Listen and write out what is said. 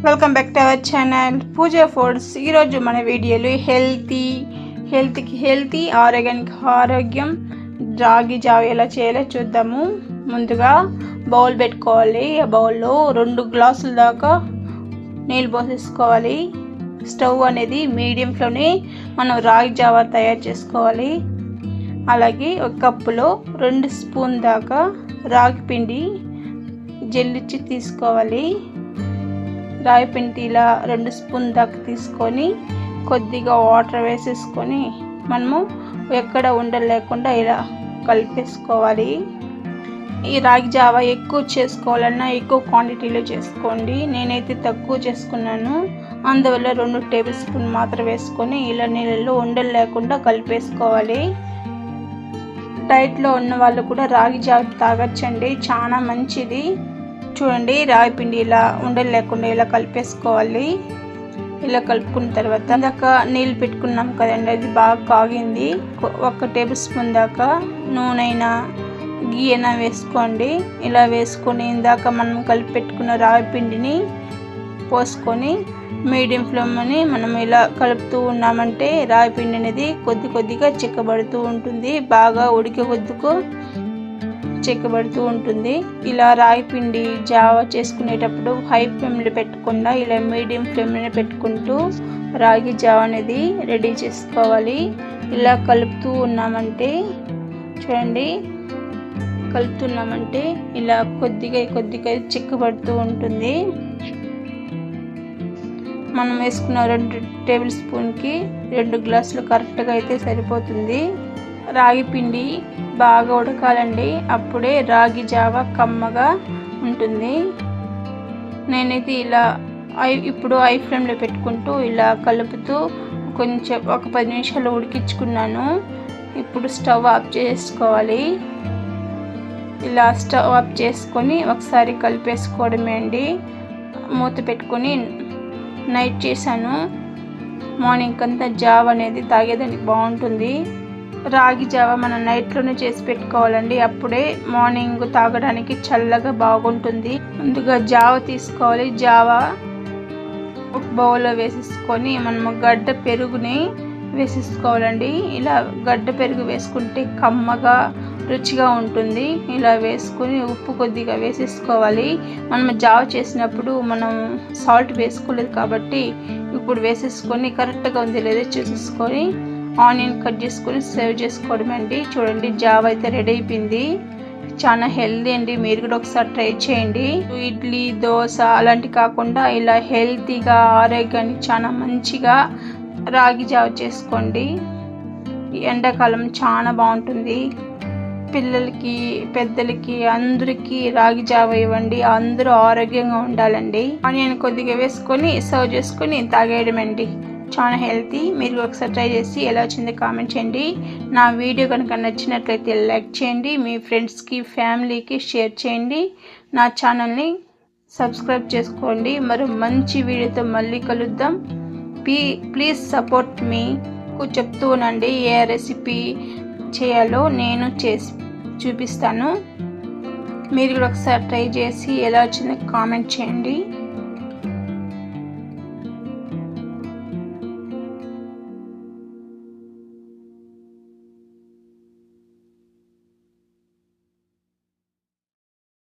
Welcome back to our channel Pooja foods. ఈరోజు మన వీడియోలో హెల్తీ ఆరోగ్యం రాగి జావ ఎలా చేయాలో చూద్దాము. ముందుగా బౌల్ పెట్టుకోవాలి. ఆ బౌల్లో 2 గ్లాసుల దాకా నీళ్ళు పోసేసుకోవాలి. స్టవ్ అనేది మీడియం ఫ్లేమ్లోనే మనం రాగి జావ తయారు చేసుకోవాలి. అలాగే ఒక కప్పులో 2 స్పూన్ దాకా రాగి పిండి జల్లించి తీసుకోవాలి. రాగి పిండి ఇలా 2 స్పూన్ దాకా తీసుకొని కొద్దిగా వాటర్ వేసేసుకొని మనము ఎక్కడ ఉండలు లేకుండా ఇలా కలిపేసుకోవాలి. ఈ రాగి జావ ఎక్కువ చేసుకోవాలన్నా ఎక్కువ క్వాంటిటీలో చేసుకోండి. నేనైతే తక్కువ చేసుకున్నాను, అందువల్ల 2 టేబుల్ స్పూన్ మాత్రం వేసుకొని ఇలా నీళ్ళలో ఉండలు లేకుండా కలిపేసుకోవాలి. డైట్లో ఉన్న వాళ్ళు కూడా రాగి జావ తాగొచ్చండి, చాలా మంచిది. చూడండి, రాగి పిండి ఇలా ఉండలు లేకుండా ఇలా కలిపేసుకోవాలి. ఇలా కలుపుకున్న తర్వాత ఇందాక నీళ్ళు పెట్టుకున్నాం కదండి, అది బాగా కాగింది. 1 టేబుల్ స్పూన్ దాకా నూనె అయినా గీ అయినా వేసుకోండి. ఇలా వేసుకొని ఇందాక మనం కలిపి పెట్టుకున్న రాగి పిండిని పోసుకొని మీడియం ఫ్లేమ్ని మనం ఇలా కలుపుతూ ఉన్నామంటే రాగి పిండి అనేది కొద్దిగా చిక్కబడుతూ ఉంటుంది, బాగా ఉడికే కొద్దిగా చెక్కబడుతూ ఉంటుంది. ఇలా రాగి పిండి జావ చేసుకునేటప్పుడు హై ఫ్లేమ్లో పెట్టకుండా ఇలా మీడియం ఫ్లేమ్లో పెట్టుకుంటూ రాగి జావ అనేది రెడీ చేసుకోవాలి. ఇలా కలుపుతూ ఉన్నామంటే చూడండి, కలుపుతున్నామంటే ఇలా కొద్దిగా చిక్కబడుతూ ఉంటుంది. మనం వేసుకున్న 2 టేబుల్ స్పూన్కి 2 గ్లాసులు కరెక్ట్గా అయితే సరిపోతుంది. రాగి పిండి బాగా ఉడకాలండి, అప్పుడే రాగి జావ కమ్మగా ఉంటుంది. నేనైతే ఇలా ఇప్పుడు ఐ ఫ్లేమ్లో పెట్టుకుంటూ ఇలా కలుపుతూ కొంచెం ఒక 10 నిమిషాలు ఉడికించుకున్నాను. ఇప్పుడు స్టవ్ ఆఫ్ చేసుకోవాలి. ఇలా స్టవ్ ఆఫ్ చేసుకొని ఒకసారి కలిపేసుకోవడమే అండి. మూత పెట్టుకొని నైట్ చేశాను, మార్నింగ్ అంతా జావ అనేది తాగేదానికి బాగుంటుంది. రాగి జావ మనం నైట్లోనే చేసి పెట్టుకోవాలండి, అప్పుడే మార్నింగ్ తాగడానికి చల్లగా బాగుంటుంది. ముందుగా జావ తీసుకోవాలి. జావ ఒక బౌల్లో వేసేసుకొని మనము గడ్డ పెరుగుని వేసేసుకోవాలండి. ఇలా గడ్డ పెరుగు వేసుకుంటే కమ్మగా రుచిగా ఉంటుంది. ఇలా వేసుకొని ఉప్పు కొద్దిగా వేసేసుకోవాలి. మనం జావ చేసినప్పుడు మనం సాల్ట్ వేసుకోలేదు కాబట్టి ఇప్పుడు వేసేసుకొని కరెక్ట్గా ఉంది లేదో చూసేసుకొని ఆనియన్ కట్ చేసుకొని సర్వ్ చేసుకోవడం అండి. చూడండి, జావ అయితే రెడీ అయిపోయింది. చాలా హెల్తీ అండి, మీరు కూడా ఒకసారి ట్రై చేయండి. ఇడ్లీ, దోశ అలాంటి కాకుండా ఇలా హెల్తీగా ఆరోగ్యానికి చాలా మంచిగా రాగి జావ చేసుకోండి. ఎండాకాలం చాలా బాగుంటుంది. పిల్లలకి, పెద్దలకి అందరికీ రాగి జావ ఇవ్వండి, అందరూ ఆరోగ్యంగా ఉండాలండి. ఆనియన్ కొద్దిగా వేసుకొని సర్వ్ చేసుకొని తాగేయడమండి. చాలా హెల్తీ. మీరు ఒకసారి ట్రై చేసి ఎలా వచ్చిందో కామెంట్ చేయండి. నా వీడియో కనుక నచ్చినట్లయితే లైక్ చేయండి, మీ ఫ్రెండ్స్కి, ఫ్యామిలీకి షేర్ చేయండి. నా ఛానల్ని సబ్స్క్రైబ్ చేసుకోండి. మరో మంచి వీడియోతో మళ్ళీ కలుద్దాం. ప్లీజ్ సపోర్ట్ మీ. చెప్తూ ఉండండి ఏ రెసిపీ చేయాలో నేను చేసి చూపిస్తాను. మీరు కూడా ఒకసారి ట్రై చేసి ఎలా వచ్చిందో కామెంట్ చేయండి.